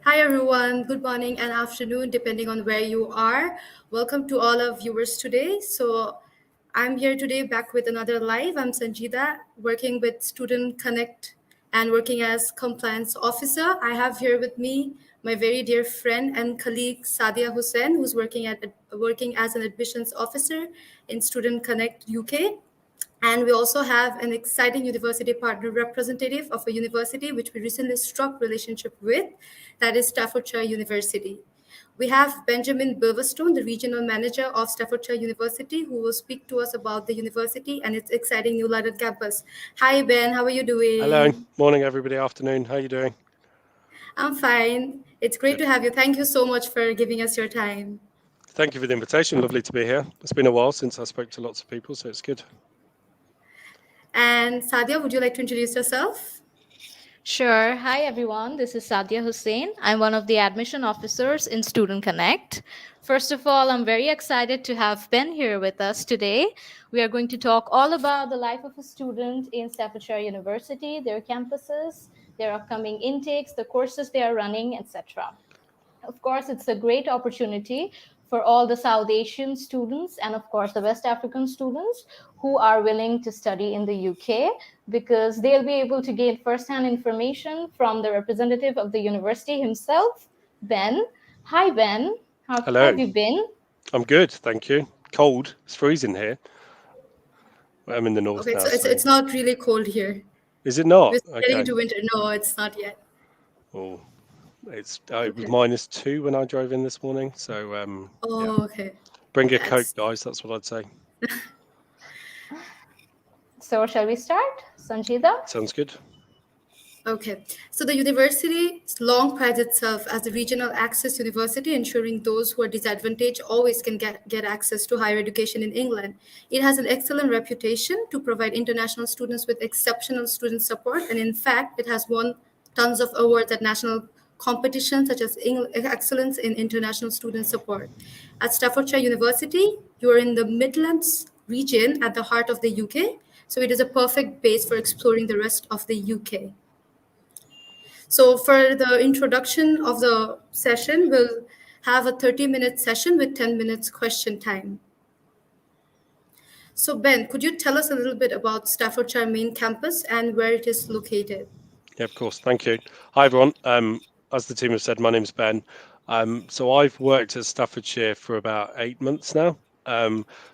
Hi everyone, good morning and afternoon, depending on where you are. Welcome to all our viewers today. I'm here today back with another live. I'm Sanjida, working with Student Connect and working as compliance officer. I have here with me my very dear friend and colleague Sadia Hussain, who's working as an admissions officer in Student Connect UK. And we also have an exciting university partner representative of a university which we recently struck relationship with, that is Staffordshire University. We have Benjamin Bilverstone, the regional manager of Staffordshire University, who will speak to us about the university and its exciting new London campus. Hi Ben, how are you Hello, doing? morning everybody, afternoon. How are you doing? I'm fine. It's great Good. to have you. Thank you so much for giving us your time. Thank you for the invitation. Lovely to be here. It's been a while since I spoke to lots of people, so it's good. And Sadia, would you like to introduce yourself? Sure. Hi, everyone. This is Sadia Hussain. I'm one of the admission officers in Student Connect. First of all, I'm very excited to have Ben here with us today. We are going to talk all about the life of a student in Staffordshire University, their campuses, their upcoming intakes, the courses they are running, etc. Of course, it's a great opportunity for all the South Asian students and, of course, the West African students who are willing to study in the UK because they'll be able to gain firsthand information from the representative of the university himself, Ben. Hi, Ben. How Hello. have you been? I'm good, thank you. Cold. It's freezing here. I'm in the north Okay, now, so it's, so it's not really cold here. is it not? We're getting Okay. into winter. No, it's not yet. Oh, it was Okay. -2 when I drove in this morning, so yeah. Oh, okay. Bring a Coke, That's guys. That's what I'd say. So, shall we start, Sanjida? Sounds good. okay. So the university long prides itself as a regional access university, ensuring those who are disadvantaged always can get access to higher education in England. It has an excellent reputation to provide international students with exceptional student support, and in fact, it has won tons of awards at national competitions such as excellence in international student support. At Staffordshire University, you are in the Midlands region at the heart of the UK, so it is a perfect base for exploring the rest of the UK. So for the introduction of the session, we'll have a 30-minute session with 10 minutes question time. So Ben, could you tell us a little bit about Staffordshire main campus and where it is located? Yeah, of course. Thank you. Hi, everyone. As the team have said, my name's Ben. So I've worked at Staffordshire for about 8 months now.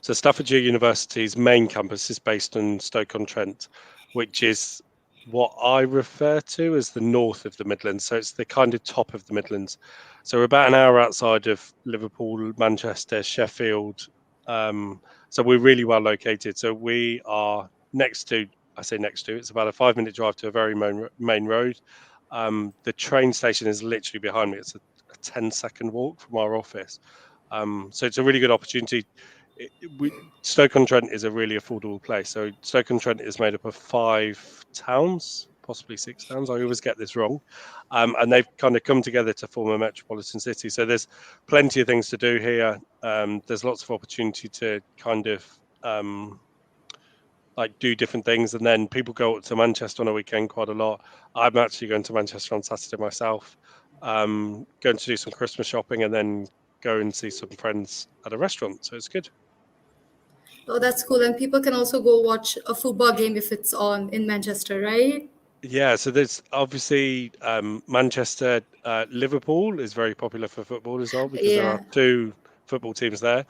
So Staffordshire University's main campus is based in Stoke-on-Trent, which is what I refer to as the north of the Midlands. So it's the kind of top of the Midlands. So we're about an hour outside of Liverpool, Manchester, Sheffield. So we're really well located. So we are next to, I say next to, it's about a 5-minute drive to a very main road. The train station is literally behind me. It's a 10-second walk from our office. So it's a really good opportunity. Stoke-on-Trent is a really affordable place. So Stoke-on-Trent is made up of 5 towns, possibly 6 towns. I always get this wrong. And they've kind of come together to form a metropolitan city. So there's plenty of things to do here. There's lots of opportunity to kind of like do different things, and then people go up to Manchester on a weekend quite a lot. I'm actually going to Manchester on Saturday myself, going to do some Christmas shopping and then go and see some friends at a restaurant. So it's good. Oh, that's cool. And people can also go watch a football game if it's on in Manchester, right? Yeah, so there's obviously Manchester, Liverpool is very popular for football as well because there are Yeah. 2 football teams there.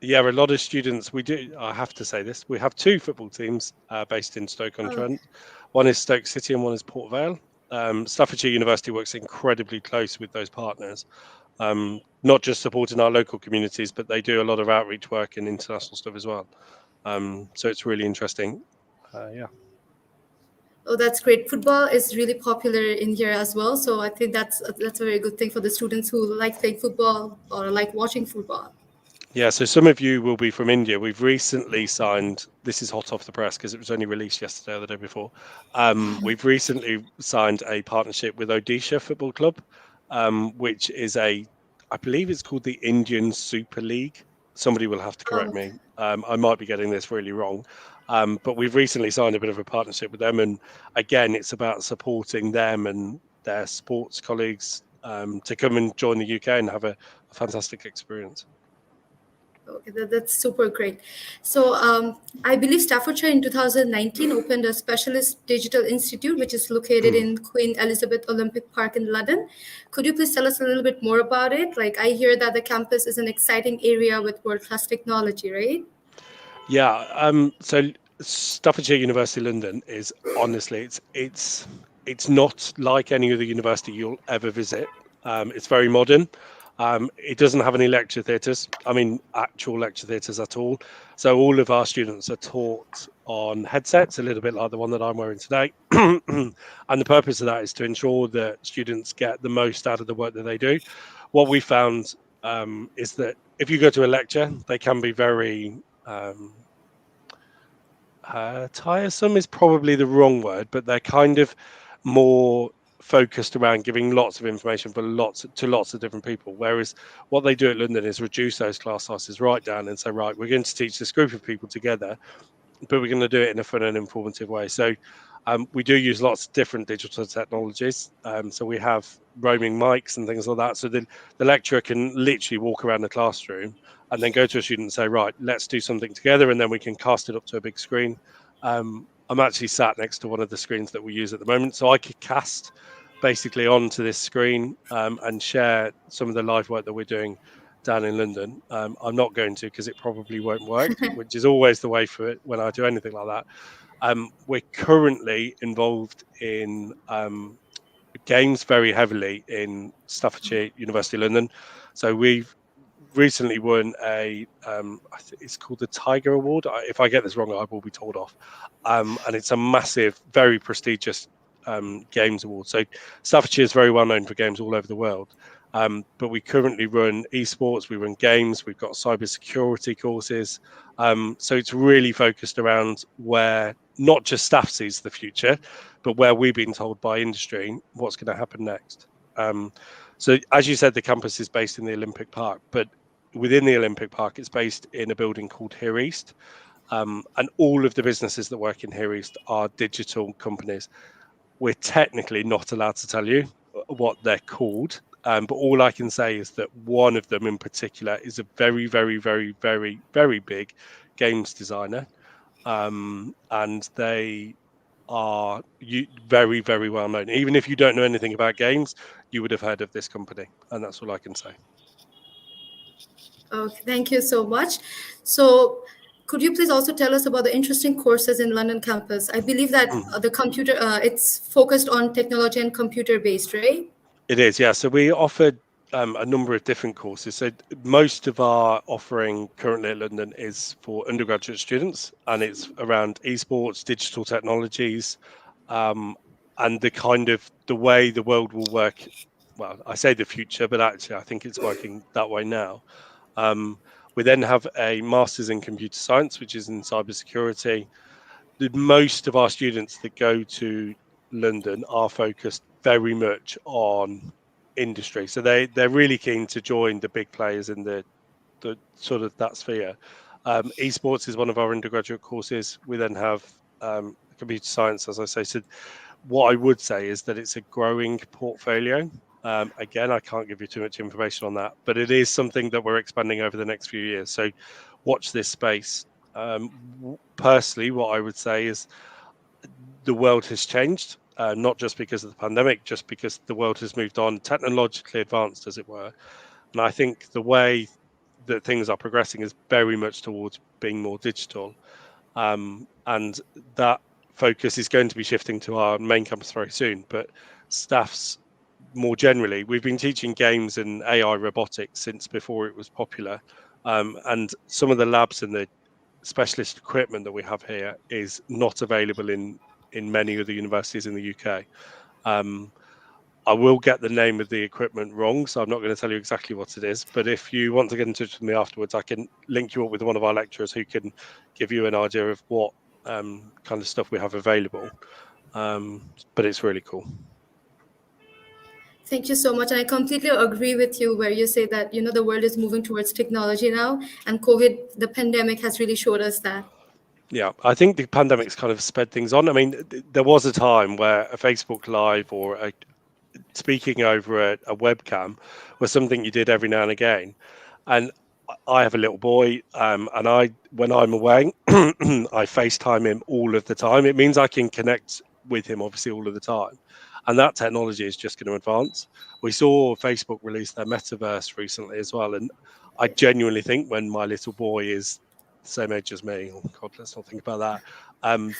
Yeah, a lot of students, we do, I have to say this, we have 2 football teams based in Oh, Stoke-on-Trent. One is Stoke City and one is Port Vale. Staffordshire University works incredibly close with those partners, not just supporting our local communities, but they do a lot of outreach work and international stuff as well. So it's really interesting. Yeah. oh, that's great. Football is really popular in here as well. So I think that's a very good thing for the students who like playing football or like watching football. Yeah, so some of you will be from India. We've recently signed, this is hot off the press because it was only released yesterday or the day before. We've recently signed a partnership with Odisha Football Club, which is I believe it's called the Indian Super League. Somebody will have to correct Oh, me. I might be getting this really wrong. But we've recently signed a bit of a partnership with them. And again, it's about supporting them and their sports colleagues to come and join the UK and have a fantastic experience. Okay, that's super great. So I believe Staffordshire in 2019 opened a specialist digital institute, which is located in Queen Elizabeth Olympic Park in London. Could you please tell us a little bit more about it? Like, I hear that the campus is an exciting area with world-class technology, right? Yeah. So Staffordshire University London is honestly, it's not like any other university you'll ever visit. It's very modern. It doesn't have any lecture theatres. I mean, actual lecture theatres at all. So all of our students are taught on headsets, a little bit like the one that I'm wearing today. And the purpose of that is to ensure that students get the most out of the work that they do. What we found is that if you go to a lecture, they can be very tiresome is probably the wrong word, but they're kind of more focused around giving lots of information for lots of different people. Whereas what they do at London is reduce those class sizes right down and say, right, we're going to teach this group of people together, but we're going to do it in a fun and informative way. So we do use lots of different digital technologies. So we have roaming mics and things like that. So the lecturer can literally walk around the classroom and then go to a student and say, right, let's do something together. And then we can cast it up to a big screen. I'm actually sat next to one of the screens that we use at the moment. So I could cast basically onto this screen and share some of the live work that we're doing down in London. I'm not going to because it probably won't work, which is always the way for it when I do anything like that. We're currently involved in games very heavily in Staffordshire University London. So we've recently won it's called the Tiger Award. If I get this wrong, I will be told off. And it's a massive, very prestigious games award. So Staffordshire is very well known for games all over the world. But we currently run esports, we run games, we've got cybersecurity courses. So it's really focused around where not just staff sees the future, but where we've been told by industry what's going to happen next. So as you said, the campus is based in the Olympic Park, but within the Olympic Park, it's based in a building called Here East. And all of the businesses that work in Here East are digital companies. We're technically not allowed to tell you what they're called. But all I can say is that one of them in particular is a very, very, very, very, very big games designer. And they are very, very well known. Even if you don't know anything about games, you would have heard of this company. And that's all I can say. Okay, thank you so much. So, could you please also tell us about the interesting courses in London campus? I believe that the computer, it's focused on technology and computer based, right? It is, yeah. So we offered a number of different courses. So most of our offering currently at London is for undergraduate students, and it's around esports, digital technologies, and the way the world will work. Well, I say the future, but actually I think it's working that way now. We then have a master's in computer science, which is in cybersecurity. Most of our students that go to London are focused very much on industry, so they're really keen to join the big players in the sort of that sphere. Esports is one of our undergraduate courses. We then have computer science, as I say. So what I would say is that it's a growing portfolio. Again, I can't give you too much information on that, but it is something that we're expanding over the next few years. So watch this space. Personally, what I would say is the world has changed, not just because of the pandemic, just because the world has moved on, technologically advanced, as it were. And I think the way that things are progressing is very much towards being more digital. And that focus is going to be shifting to our main campus very soon. But staffs more generally, we've been teaching games and AI robotics since before it was popular. And some of the labs and the specialist equipment that we have here is not available in many other universities in the UK. I will get the name of the equipment wrong, so I'm not going to tell you exactly what it is. But if you want to get in touch with me afterwards, I can link you up with one of our lecturers who can give you an idea of what kind of stuff we have available. But it's really cool. Thank you so much. And I completely agree with you where you say that, the world is moving towards technology now, and COVID, the pandemic has really showed us that. Yeah, I think the pandemic's kind of sped things on. I mean, there was a time where a Facebook Live or speaking over a webcam was something you did every now and again. And I have a little boy, and when I'm away, I FaceTime him all of the time. It means I can connect with him, obviously, all of the time. And that technology is just going to advance. We saw Facebook release their metaverse recently as well. And I genuinely think when my little boy is the same age as me, oh God, let's not think about that.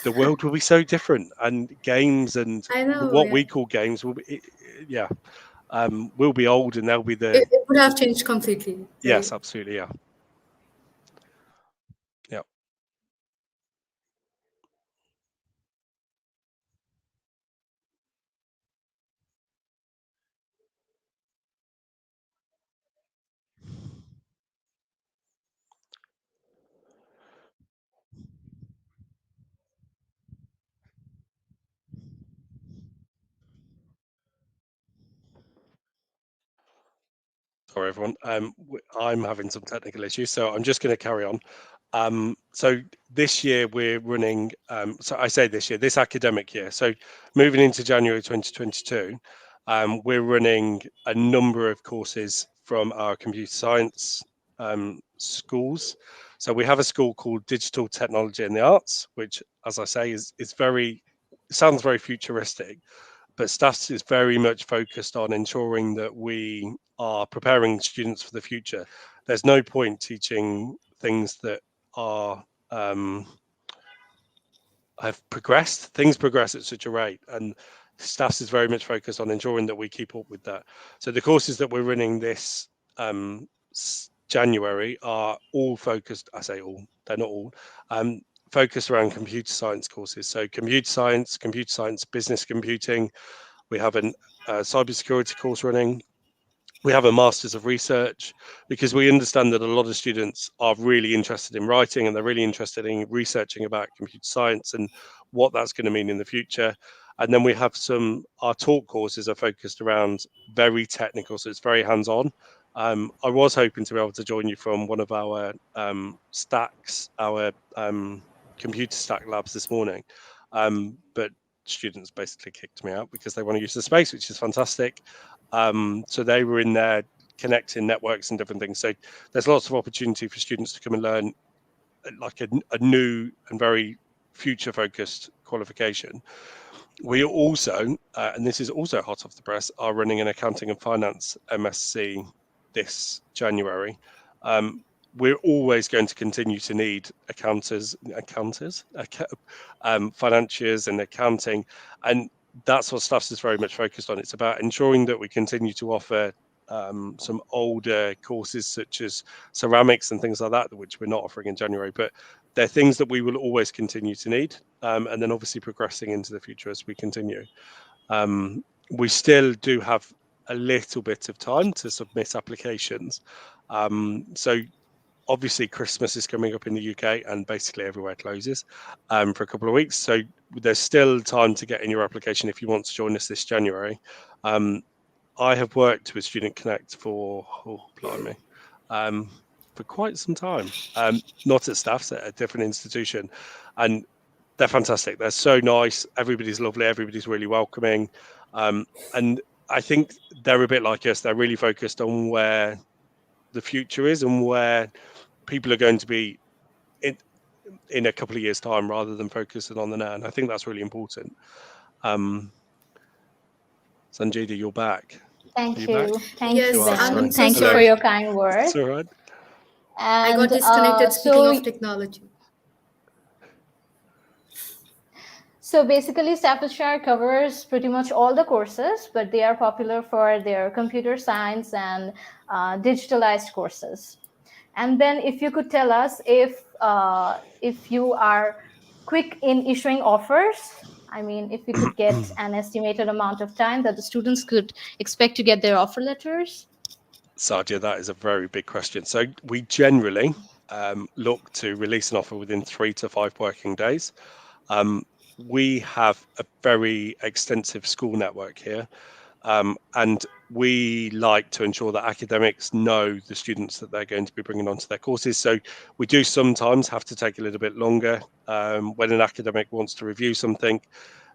The world will be so different, and games and I know, what yeah. we call games will be, yeah, we'll be old, and they'll be It would have changed completely, right? yes, absolutely, yeah, yeah. Sorry, everyone. I'm having some technical issues, so I'm just going to carry on. So this year we're running. So I say this year, this academic year. So moving into January 2022, we're running a number of courses from our computer science schools. So we have a school called Digital Technology and the Arts, which, as I say, is very sounds very futuristic, but STAFS is very much focused on ensuring that we are preparing students for the future. There's no point teaching things that are have progressed. Things progress at such a rate, and STAFS is very much focused on ensuring that we keep up with that. So the courses that we're running this January are all focused. I say all; they're not all. Focused around computer science courses. So computer science, business computing. We have a cybersecurity course running. We have a Masters of Research, because we understand that a lot of students are really interested in writing, and they're really interested in researching about computer science and what that's going to mean in the future. And then we have our talk courses are focused around very technical, so it's very hands-on. I was hoping to be able to join you from one of our stacks, our computer stack labs this morning, but students basically kicked me out because they want to use the space, which is fantastic. So they were in there connecting networks and different things. So there's lots of opportunity for students to come and learn like a new and very future focused qualification. We also, and this is also hot off the press, are running an accounting and finance MSc this January. We're always going to continue to need financiers and accounting, and that's what STAFS is very much focused on. It's about ensuring that we continue to offer some older courses such as ceramics and things like that, which we're not offering in January, but they're things that we will always continue to need, and then obviously progressing into the future as we continue. We still do have a little bit of time to submit applications. So obviously Christmas is coming up in the UK, and basically everywhere closes for a couple of weeks. So there's still time to get in your application if you want to join us this January. I have worked with Student Connect for, blimey, for quite some time. Not at STAFS, at a different institution. And they're fantastic. They're so nice. Everybody's lovely. Everybody's really welcoming. And I think they're a bit like us. They're really focused on where the future is and where people are going to be in a couple of years' time, rather than focusing on the now. And I think that's really important. Sanjida, you're back. Are Thank you back? you. Thank you, You Yes, are. Ben. Sorry. I'm so Thank you for Hello. your sorry. kind It's words. all right. I And got disconnected speaking of technology. so basically, Staffordshire covers pretty much all the courses, but they are popular for their computer science and digitalized courses. And then, if you could tell us if you are quick in issuing offers, I mean, if we could get an estimated amount of time that the students could expect to get their offer letters. Sadia, that is a very big question. So we generally look to release an offer within 3 to 5 working days. We have a very extensive school network here, and we like to ensure that academics know the students that they're going to be bringing onto their courses. So we do sometimes have to take a little bit longer when an academic wants to review something.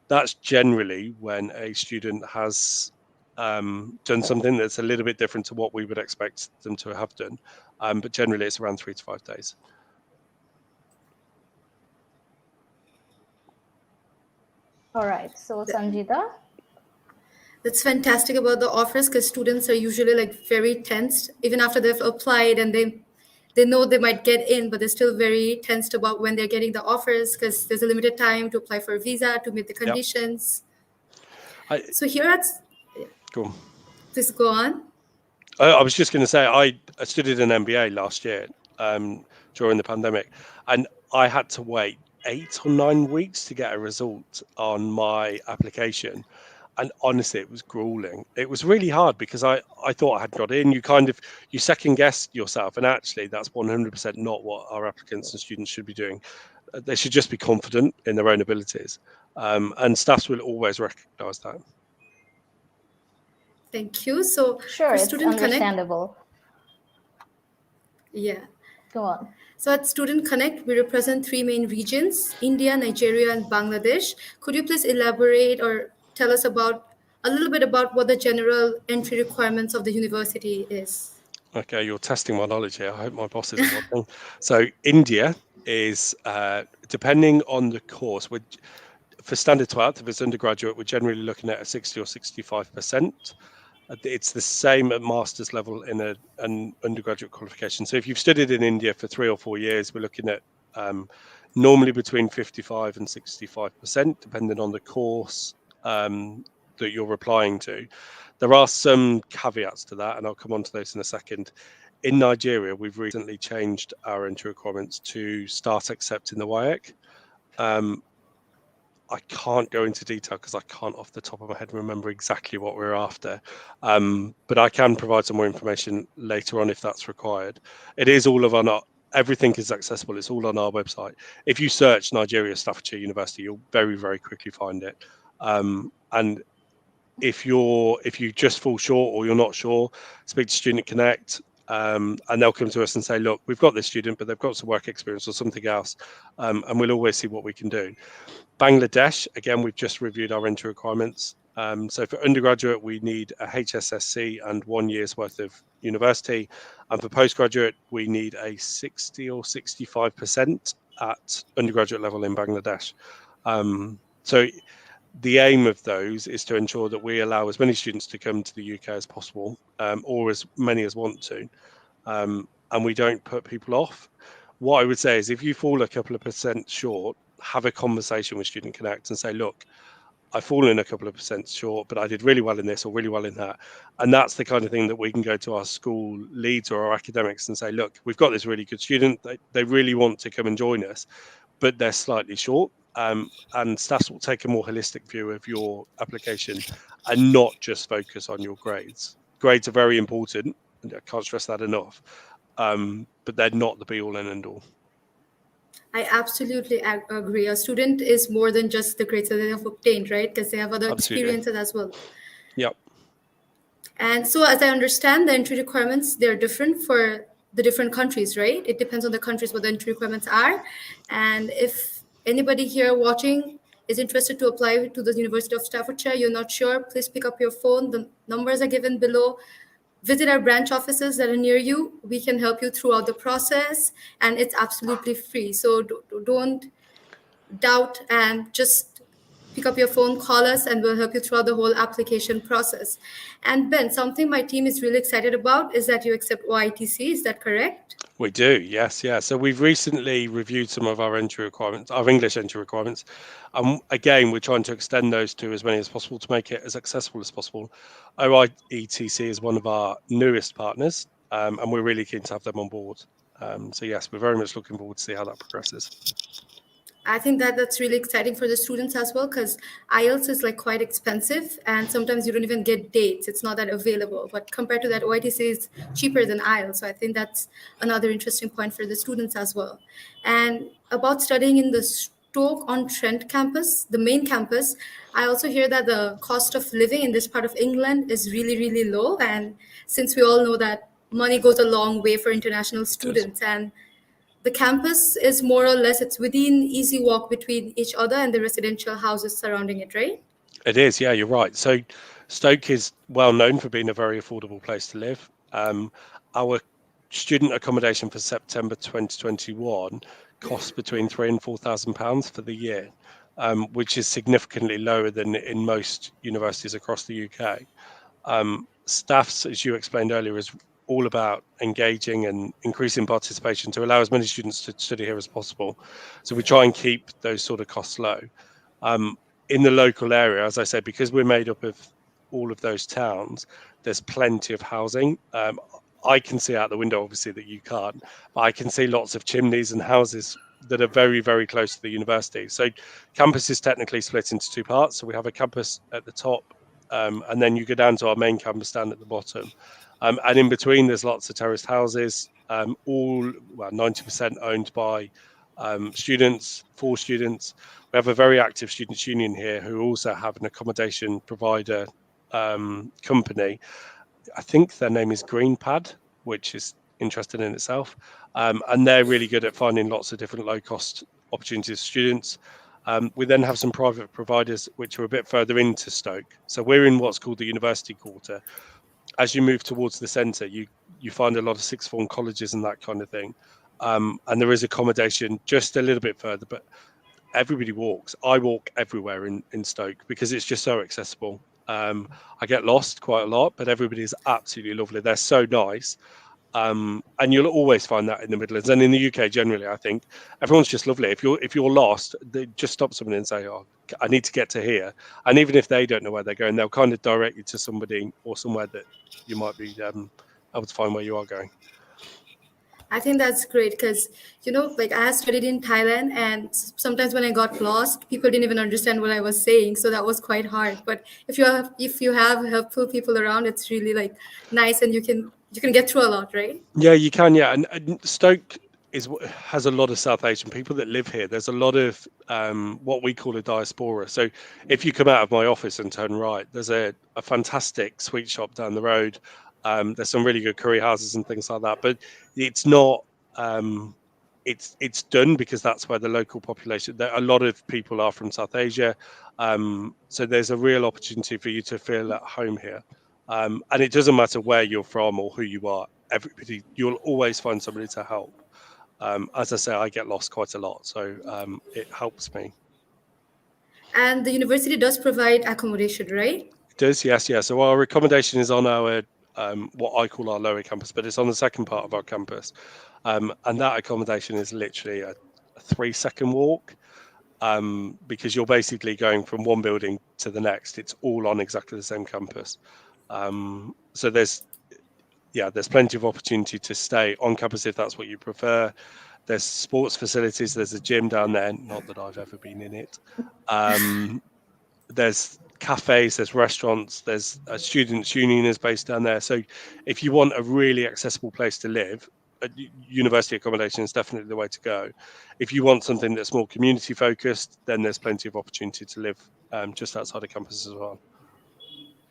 That's generally when a student has done something that's a little bit different to what we would expect them to have done. But generally, it's around 3 to 5 days. All right. So, Sanjita? That's fantastic about the offers because students are usually like very tensed even after they've applied and they know they might get in, but they're still very tensed about when they're getting the offers because there's a limited time to apply for a visa to meet the conditions. So here at Go on. please go on. I was just going to say I studied an MBA last year during the pandemic, and I had to wait 8 or 9 weeks to get a result on my application. And honestly, it was grueling. It was really hard because I thought I had got in. You second guess yourself, and actually that's 100% not what our applicants and students should be doing. They should just be confident in their own abilities, and staffs will always recognise that. Thank you. So Sure, for it's Student Connect, understandable. yeah. Go on. So at Student Connect, we represent 3 main regions, India, Nigeria, and Bangladesh. Could you please elaborate or tell us about a little bit about what the general entry requirements of the university is? Okay, you're testing my knowledge here. I hope my boss isn't watching. So India is, depending on the course, for standard 12th, if it's undergraduate, we're generally looking at a 60 or 65%. It's the same at master's level in an undergraduate qualification. So if you've studied in India for 3 or 4 years, we're looking at normally between 55 and 65%, depending on the course that you're applying to. There are some caveats to that, and I'll come on to those in a second. In Nigeria, we've recently changed our entry requirements to start accepting the WAEC. I can't go into detail because I can't off the top of my head remember exactly what we're after, but I can provide some more information later on if that's required. It is all of our, everything is accessible. It's all on our website. If you search Nigeria Staffordshire University, you'll very, very quickly find it. And if you just fall short or you're not sure, speak to Student Connect, and they'll come to us and say, look, we've got this student, but they've got some work experience or something else, and we'll always see what we can do. Bangladesh, again, we've just reviewed our entry requirements. So for undergraduate, we need a HSSC and 1 year's worth of university. And for postgraduate, we need a 60 or 65% at undergraduate level in Bangladesh. So the aim of those is to ensure that we allow as many students to come to the UK as possible, or as many as want to, and we don't put people off. What I would say is if you fall a couple of percent short, have a conversation with Student Connect and say, look, I've fallen a couple of percent short, but I did really well in this or really well in that. And that's the kind of thing that we can go to our school leads or our academics and say, look, we've got this really good student. They really want to come and join us, but they're slightly short. And staff will take a more holistic view of your application and not just focus on your grades. Grades are very important. I can't stress that enough, but they're not the be all and end all. I absolutely agree. A student is more than just the grades that they have obtained, right? Because they have other experiences as well. Yep. And so, as I understand, the entry requirements, they're different for the different countries, right? It depends on the countries what the entry requirements are. And if anybody here watching is interested to apply to the University of Staffordshire, you're not sure, please pick up your phone. The numbers are given below. Visit our branch offices that are near you. We can help you throughout the process, and it's absolutely free. So don't doubt and just pick up your phone, call us, and we'll help you throughout the whole application process. And Ben, something my team is really excited about is that you accept OITC. Is that correct? We do, yes, yeah. So we've recently reviewed some of our entry requirements, our English entry requirements. Again, we're trying to extend those to as many as possible to make it as accessible as possible. OITC is one of our newest partners, and we're really keen to have them on board. So yes, we're very much looking forward to see how that progresses. I think that that's really exciting for the students as well, because IELTS is like quite expensive and sometimes you don't even get dates. It's not that available. But compared to that, OITC is cheaper than IELTS. So I think that's another interesting point for the students as well. And about studying in the Stoke-on-Trent campus, the main campus, I also hear that the cost of living in this part of England is really, really low. And since we all know that money goes a long way for international students, and the campus is more or less, it's within easy walk between each other and the residential houses surrounding it, right? It is, yeah, you're right. So Stoke is well known for being a very affordable place to live. Our student accommodation for September 2021 costs between £3,000 and £4,000 for the year, which is significantly lower than in most universities across the UK. Staffs, as you explained earlier, is all about engaging and increasing participation to allow as many students to study here as possible. So we try and keep those sort of costs low. In the local area, as I said, because we're made up of all of those towns, there's plenty of housing. I can see out the window, obviously, that you can't, but I can see lots of chimneys and houses that are very, very close to the university. So campus is technically split into two parts. So we have a campus at the top, and then you go down to our main campus down at the bottom. And in between, there's lots of terraced houses, all, well, 90% owned by students, for students. We have a very active students' union here who also have an accommodation provider company. I think their name is Greenpad, which is interesting in itself. And they're really good at finding lots of different low-cost opportunities for students. We then have some private providers which are a bit further into Stoke. So we're in what's called the University Quarter. As you move towards the centre, you find a lot of sixth form colleges and that kind of thing. And there is accommodation just a little bit further, but everybody walks. I walk everywhere in Stoke because it's just so accessible. I get lost quite a lot, but everybody is absolutely lovely. They're so nice. And you'll always find that in the Midlands and in the UK generally. I think everyone's just lovely. If you're lost, they just stop someone and say, "Oh, I need to get to here." And even if they don't know where they're going, they'll kind of direct you to somebody or somewhere that you might be able to find where you are going. I think that's great because, like I studied in Thailand, and sometimes when I got lost, people didn't even understand what I was saying. So that was quite hard. But if you have helpful people around, it's really like nice, and you can get through a lot, right? Yeah, you can. Yeah, and Stoke has a lot of South Asian people that live here. There's a lot of what we call a diaspora. So if you come out of my office and turn right, there's a fantastic sweet shop down the road. There's some really good curry houses and things like that, but it's not. It's done because that's where the local population. A lot of people are from South Asia, so there's a real opportunity for you to feel at home here. And it doesn't matter where you're from or who you are. You'll always find somebody to help. As I say, I get lost quite a lot, so it helps me. And the university does provide accommodation, right? It does, yes, yeah. So our accommodation is on our what I call our lower campus, but it's on the second part of our campus, and that accommodation is literally a 3-second walk, because you're basically going from one building to the next. It's all on exactly the same campus, so there's plenty of opportunity to stay on campus if that's what you prefer. There's sports facilities. There's a gym down there. Not that I've ever been in it. There's cafes, there's restaurants, there's a students' union is based down there. So if you want a really accessible place to live, university accommodation is definitely the way to go. If you want something that's more community focused, then there's plenty of opportunity to live just outside of campus as well.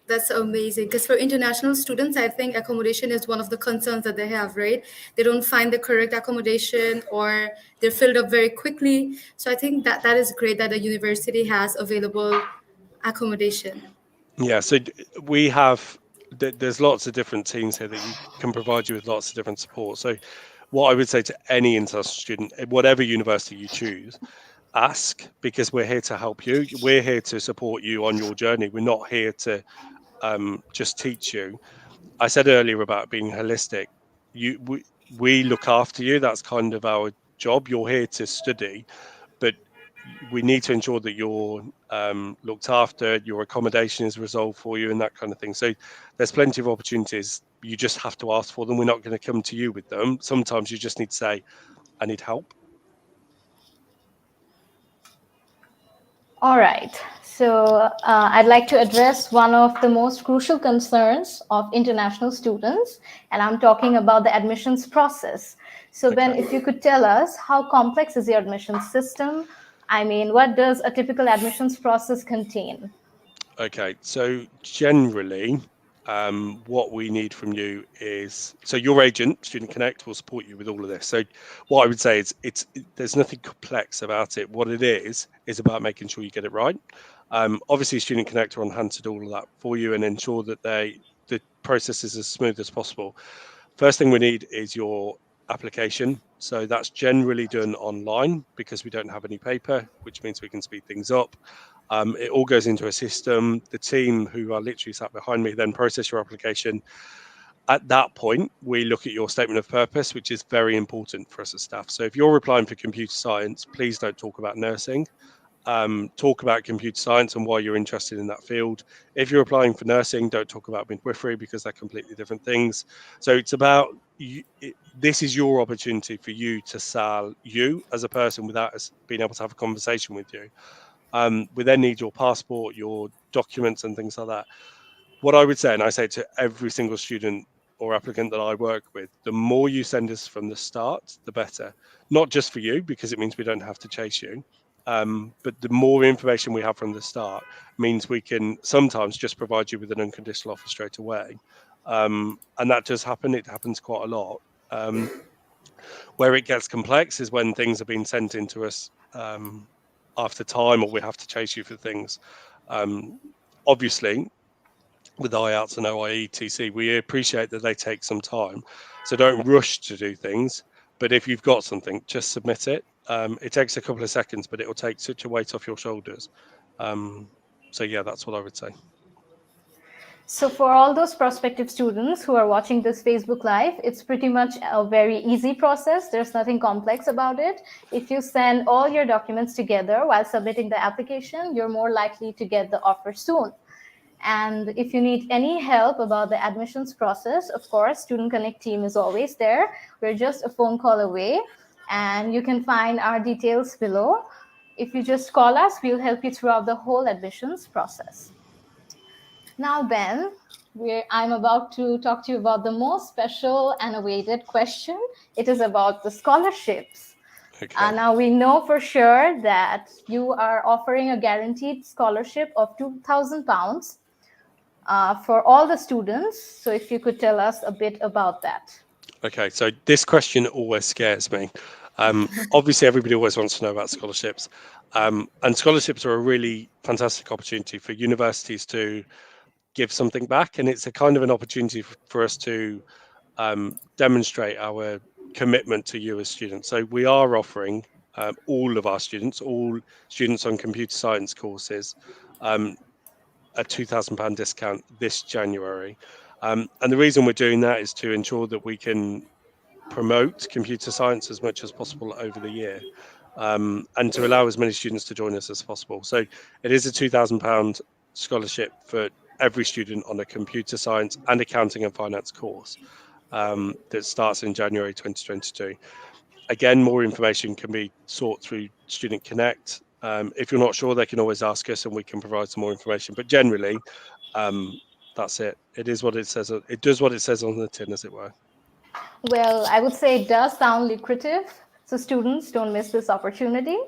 That's amazing. Because for international students, I think accommodation is one of the concerns that they have, right? They don't find the correct accommodation, or they're filled up very quickly. So I think that is great that a university has available accommodation. Yeah, so there's lots of different teams here that can provide you with lots of different support. So what I would say to any international student, whatever university you choose, ask, because we're here to help you. We're here to support you on your journey. We're not here to just teach you. I said earlier about being holistic. We look after you. That's kind of our job. You're here to study, but we need to ensure that you're looked after, your accommodation is resolved for you, and that kind of thing. So there's plenty of opportunities. You just have to ask for them. We're not going to come to you with them. Sometimes you just need to say, I need help. All right. So I'd like to address one of the most crucial concerns of international students, and I'm talking about the admissions process. So Ben, if you could tell us, how complex is your admissions system? I mean, what does a typical admissions process contain? Okay, so generally, what we need from you is, so your agent, Student Connect, will support you with all of this. So what I would say is there's nothing complex about it. What it is about making sure you get it right. Obviously, Student Connect are on hand to do all of that for you and ensure that the process is as smooth as possible. First thing we need is your application. So that's generally done online because we don't have any paper, which means we can speed things up. It all goes into a system. The team who are literally sat behind me then process your application. At that point, we look at your statement of purpose, which is very important for us as staff. So if you're applying for computer science, please don't talk about nursing. Talk about computer science and why you're interested in that field. If you're applying for nursing, don't talk about midwifery because they're completely different things. So it's about this is your opportunity for you to sell you as a person without us being able to have a conversation with you. We then need your passport, your documents, and things like that. What I would say, and I say to every single student or applicant that I work with, the more you send us from the start, the better. Not just for you, because it means we don't have to chase you. But the more information we have from the start means we can sometimes just provide you with an unconditional offer straight away. And that does happen. It happens quite a lot. Where it gets complex is when things are being sent into us after time, or we have to chase you for things. Obviously, with IELTS and OIE we appreciate that they take some time. So don't rush to do things. But if you've got something, just submit it. It takes a couple of seconds, but it will take such a weight off your shoulders. So yeah, that's what I would say. So for all those prospective students who are watching this Facebook Live, it's pretty much a very easy process. There's nothing complex about it. If you send all your documents together while submitting the application, you're more likely to get the offer soon. And if you need any help about the admissions process, of course, Student Connect team is always there. We're just a phone call away, and you can find our details below. If you just call us, we'll help you throughout the whole admissions process. Now, Ben, I'm about to talk to you about the most special and awaited question. It is about the scholarships. Okay. Now, we know for sure that you are offering a guaranteed scholarship of £2,000 for all the students. So if you could tell us a bit about that. Okay, so this question always scares me. Obviously, everybody always wants to know about scholarships. And scholarships are a really fantastic opportunity for universities to give something back. And it's a kind of an opportunity for us to demonstrate our commitment to you as students. So we are offering all students on computer science courses, a £2,000 discount this January. And the reason we're doing that is to ensure that we can promote computer science as much as possible over the year, and to allow as many students to join us as possible. So it is a £2,000 scholarship for every student on a computer science and accounting and finance course that starts in January 2022. Again, more information can be sought through Student Connect. If you're not sure, they can always ask us and we can provide some more information. But generally, that's it. It is what it says. It does what it says on the tin, as it were. Well, I would say it does sound lucrative. So students, don't miss this opportunity.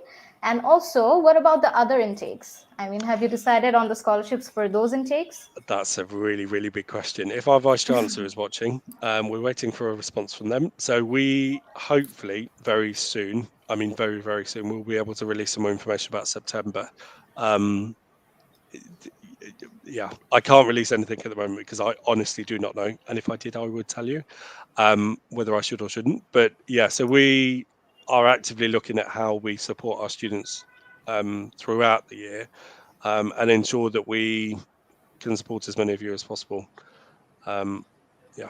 And also, what about the other intakes? I mean, have you decided on the scholarships for those intakes? That's a really, really big question. If our Vice Chancellor is watching, we're waiting for a response from them. So we hopefully very soon, I mean, very, very soon, we'll be able to release some more information about September. Yeah, I can't release anything at the moment because I honestly do not know. And if I did, I would tell you whether I should or shouldn't. But yeah, so we are actively looking at how we support our students throughout the year and ensure that we can support as many of you as possible. Yeah.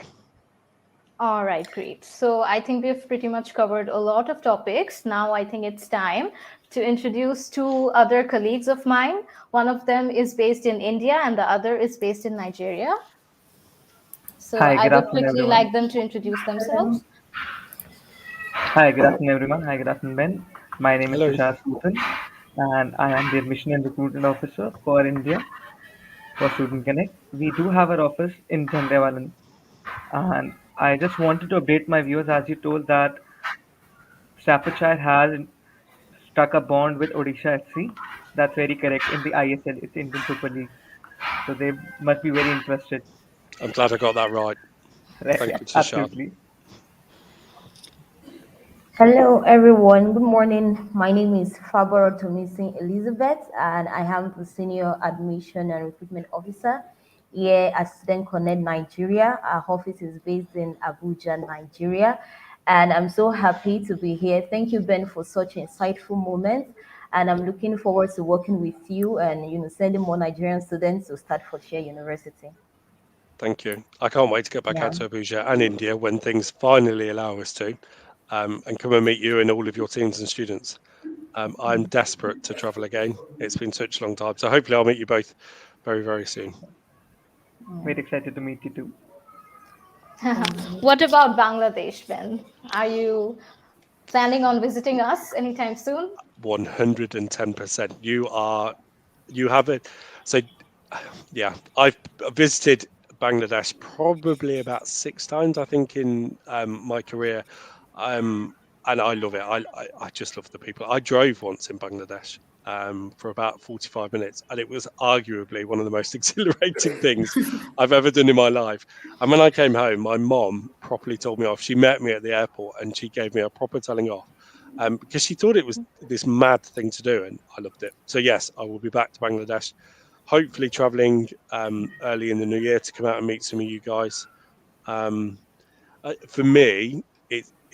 All right, great. So I think we've pretty much covered a lot of topics. Now I think it's time to introduce two other colleagues of mine. One of them is based in India and the other is based in Nigeria. So Hi, I good would afternoon, quickly everyone. like them to introduce themselves. Hi, good afternoon, everyone. Hi, good afternoon, Ben. My name is Hello. Tushar Suthan, and I am the Admission and Recruitment Officer for India for Student Connect. We do have our office in Jhandewalan, and I just wanted to update my viewers as you told that Staffordshire has struck a bond with Odisha FC. That's very correct in the ISL, it's Indian Super League. So they must be very interested. I'm glad I got that right. Right, Thank yeah, you, Tushar. absolutely. Hello, everyone. Good morning. My name is Fabro Tomisi Elizabeth, and I am the Senior Admission and Recruitment Officer here at Student Connect Nigeria. Our office is based in Abuja, Nigeria, and I'm so happy to be here. Thank you, Ben, for such insightful moment, and I'm looking forward to working with you and sending more Nigerian students to Staffordshire University. Thank you. I can't wait to get back out Yeah. to Abuja and India when things finally allow us to, and come and meet you and all of your teams and students. I'm desperate to travel again. It's been such a long time. So hopefully I'll meet you both very, very soon. Very excited to meet you too. What about Bangladesh, Ben? Are you planning on visiting us anytime soon? 110%. You have it. So, yeah, I've visited Bangladesh probably about 6 times, I think, in my career. And I love it. I just love the people. I drove once in Bangladesh for about 45 minutes, and it was arguably one of the most exhilarating things I've ever done in my life. And when I came home, my mom properly told me off. She met me at the airport and she gave me a proper telling off because she thought it was this mad thing to do, and I loved it. So yes, I will be back to Bangladesh, hopefully traveling early in the new year to come out and meet some of you guys. Um, for me,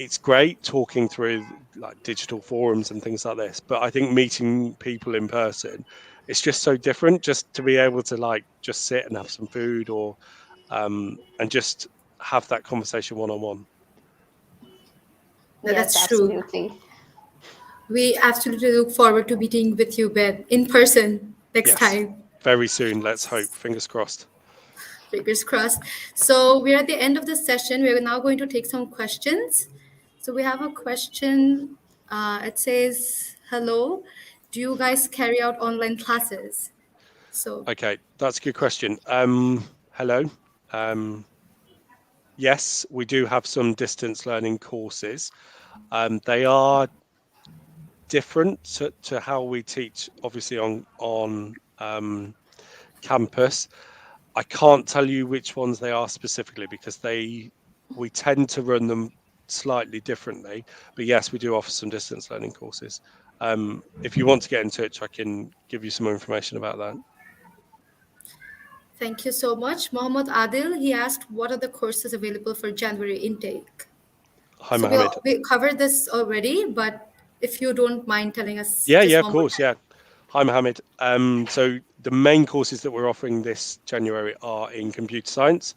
it's great talking through like digital forums and things like this, but I think meeting people in person, it's just so different. Just to be able to like just sit and have some food, or and just have that conversation one on one. No, Yes, that's true. absolutely. We absolutely look forward to meeting with you, Ben, in person next Yes, time. very soon. Let's hope. Fingers crossed. Fingers crossed. So we're at the end of the session. We're now going to take some questions. So we have a question. It says, "Hello, do you guys carry out online classes?" So Okay, that's a good question. Hello. Um, yes, we do have some distance learning courses. They are different to how we teach, obviously on campus. I can't tell you which ones they are specifically because we tend to run them slightly differently. But yes, we do offer some distance learning courses. If you want to get in touch, I can give you some more information about that. thank you so much. Mohammad Adil, he asked, what are the courses available for January intake? Hi, So Mohammed. we covered this already, but if you don't mind telling us Yeah, just of one more course, time. yeah. Hi, Mohammed. So the main courses that we're offering this January are in computer science.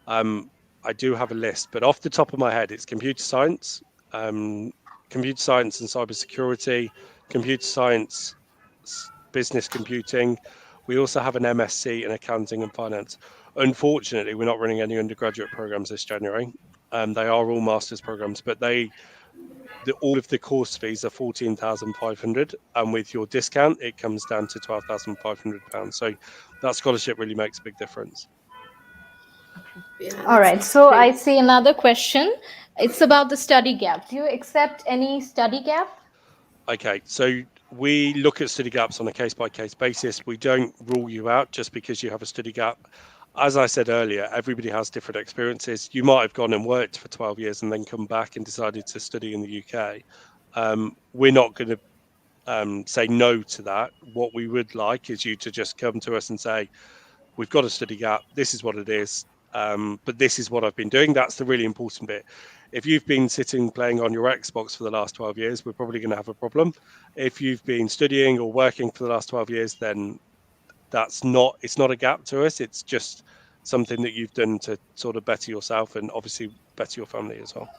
Um, I do have a list, but off the top of my head, it's um, computer science and cybersecurity, computer science, business computing. We also have an MSc in accounting and finance. Unfortunately, we're not running any undergraduate programs this January. They are all master's programs, but all of the course fees are 14,500, and with your discount, it comes down to £12,500. So that scholarship really makes a big difference. Yeah, All right, that's so great. I see another question. It's about the study gap. Do you accept any study gap? Okay, so we look at study gaps on a case by case basis. We don't rule you out just because you have a study gap. As I said earlier, everybody has different experiences. You might have gone and worked for 12 years and then come back and decided to study in the UK. We're not going to say no to that. What we would like is you to just come to us and say, we've got a study gap. This is what it is. But this is what I've been doing. That's the really important bit. If you've been sitting playing on your Xbox for the last 12 years, we're probably going to have a problem. If you've been studying or working for the last 12 years, then it's not a gap to us. It's just something that you've done to sort of better yourself and obviously better your family as well.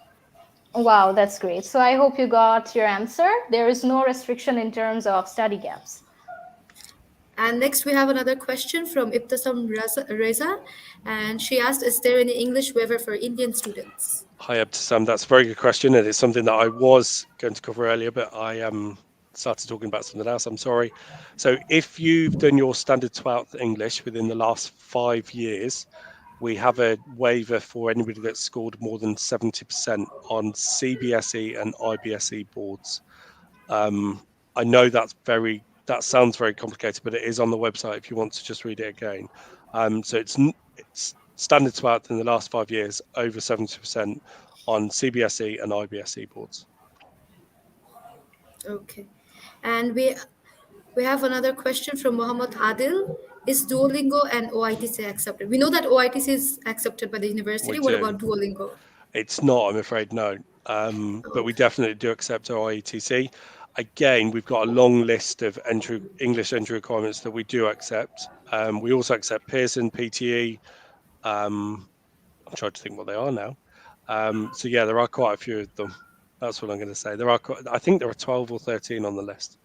Wow, that's great. So I hope you got your answer. There is no restriction in terms of study gaps. And next we have another question from Reza, and she asked, "Is there any English waiver for Indian students?" Hi, Sam. That's a very good question, and it's something that I was going to cover earlier, but I started talking about something else. I'm sorry. So, if you've done your standard 12th English within the last 5 years, we have a waiver for anybody that's scored more than 70% on CBSE and IBSE boards. I know that sounds very complicated, but it is on the website if you want to just read it again. So it's standard 12th in the last 5 years, over 70% on CBSE and IBSE boards. Okay. And we have another question from Mohammed Adil. Is Duolingo and OITC accepted? We know that OITC is accepted by the We university. What do. about Duolingo? It's not, I'm afraid, no. But we Okay. definitely do accept our IETC. Again, we've got a long list of English entry requirements that we do accept. We also accept Pearson, PTE. I'm trying to think what they are now. So yeah, there are quite a few of them. That's what I'm going to say. I think there are 12 or 13 on the list.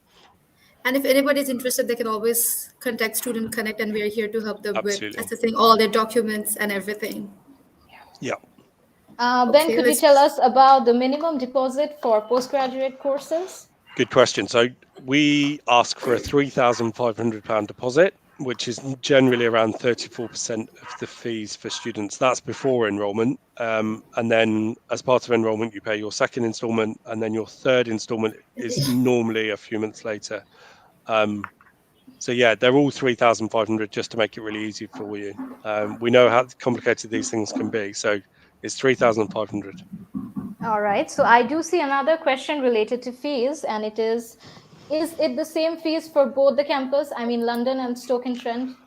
And if anybody is interested, they can always contact Student Connect, and we are here to help them with Absolutely. assessing all their documents and everything. Yeah. Ben, Okay, could you tell let's. us about the minimum deposit for postgraduate courses? Good question. So we ask for a £3,500 deposit, which is generally around 34% of the fees for students. That's before enrolment. And then as part of enrolment, you pay your second instalment, and then your third instalment is normally a few months later. So yeah, they're all 3,500 just to make it really easy for you. We know how complicated these things can be. So it's 3,500. All right. So I do see another question related to fees, and it is it the same fees for both the campus? I mean, London and Stoke and Trent?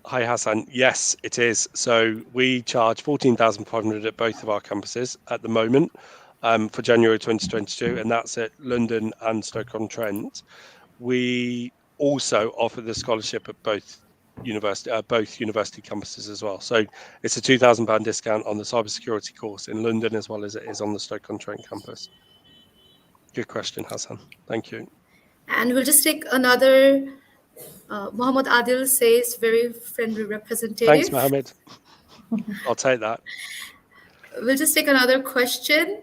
Hi, Hassan. Yes, it is. So we charge 14,500 at both of our campuses at the moment for January 2022, and that's at London and Stoke-on-Trent. We also offer the scholarship at both university campuses as well. So it's a £2,000 discount on the cybersecurity course in London as well as it is on the Stoke-on-Trent campus. Good question, Hassan. Thank you. And we'll just take another. Mohammed Adil says, very friendly Thanks, representative. Mohammed. I'll take that. We'll just take another question.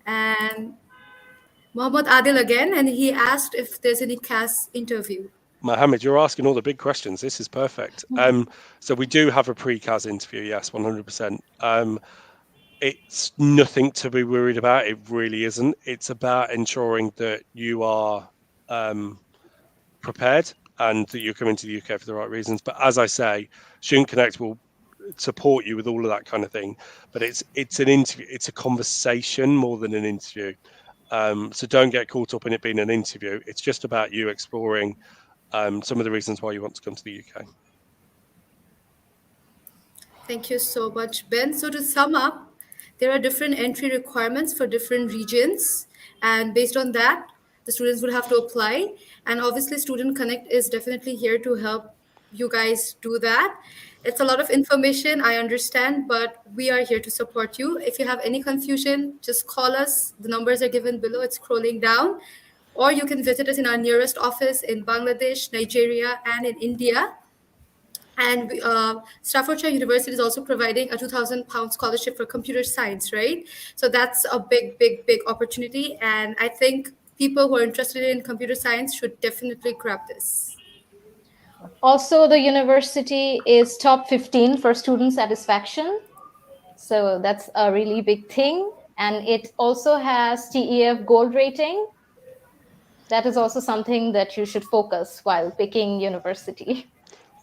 And Mohammed Adil again, and he asked if there's any CAS interview. Mohammed, you're asking all the big questions. This is perfect. So we do have a pre-CAS interview, yes, 100%. It's nothing to be worried about. It really isn't. It's about ensuring that you are prepared and that you're coming to the UK for the right reasons. But as I say, Student Connect will support you with all of that kind of thing. But it's an interview. It's a conversation more than an interview. So don't get caught up in it being an interview. It's just about you exploring some of the reasons why you want to come to the UK. Thank you so much, Ben. So to sum up, there are different entry requirements for different regions, and based on that, the students would have to apply. And obviously, Student Connect is definitely here to help you guys do that. It's a lot of information, I understand, but we are here to support you. If you have any confusion, just call us. The numbers are given below, it's scrolling down. Or you can visit us in our nearest office in Bangladesh, Nigeria, and in India. And Staffordshire University is also providing a £2,000 scholarship for computer science, right? So that's a big, big, big opportunity. And I think people who are interested in computer science should definitely grab this. Also, the university is top 15 for student satisfaction. So that's a really big thing. And it also has TEF gold rating. That is also something that you should focus while picking university.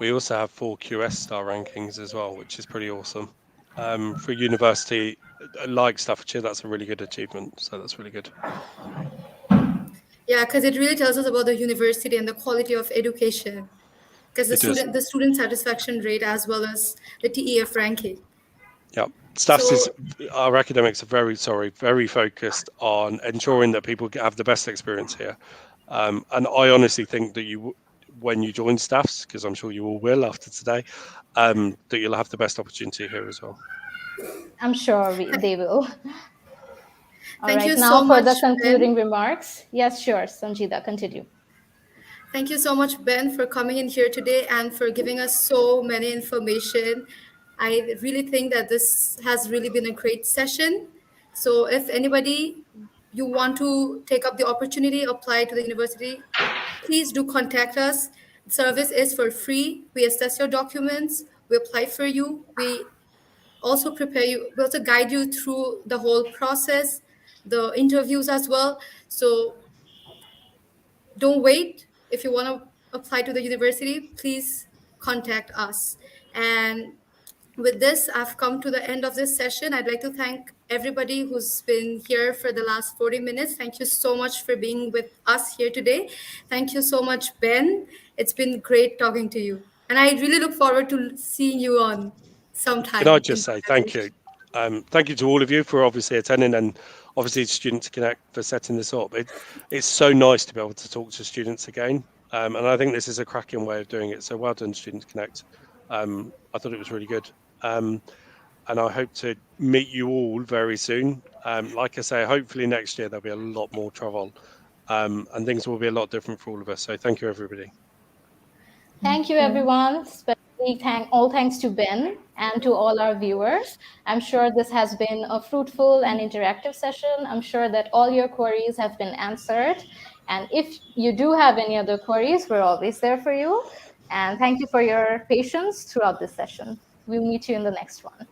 We also have 4 QS star rankings as well, which is pretty awesome. For a university like Staffordshire, that's a really good achievement. So that's really good. Yeah, because it really tells us about the university and the quality of education. Because It does. the student satisfaction rate as well as the TEF ranking. Yeah. So Our academics are very focused on ensuring that people have the best experience here. And I honestly think that when you join staffs, because I'm sure you all will after today, that you'll have the best opportunity here as well. I'm sure they will. All thank right, you now so for the much, concluding Ben. remarks. Yes, sure, Sanjida, continue. Thank you so much, Ben, for coming in here today and for giving us so many information. I really think that this has really been a great session. So if anybody you want to take up the opportunity, apply to the university, please do contact us. The service is for free. We assess your documents, we apply for you, we also prepare you, we also guide you through the whole process, the interviews as well. So don't wait. If you want to apply to the university, please contact us. And with this, I've come to the end of this session. I'd like to thank everybody who's been here for the last 40 minutes. Thank you so much for being with us here today. Thank you so much, Ben. It's been great talking to you. And I really look forward to seeing you on Can I sometime in just say thank Bangladesh. you? Thank you to all of you for obviously attending, and obviously Students Connect for setting this up. It's so nice to be able to talk to students again, and I think this is a cracking way of doing it. So well done, Students Connect. I thought it was really good, and I hope to meet you all very soon. Like I say, hopefully next year there'll be a lot more travel, and things will be a lot different for all of us. So thank you, everybody. Thank you, everyone. Especially all thanks to Ben and to all our viewers. I'm sure this has been a fruitful and interactive session. I'm sure that all your queries have been answered. And if you do have any other queries, we're always there for you. And thank you for your patience throughout this session. We'll meet you in the next one.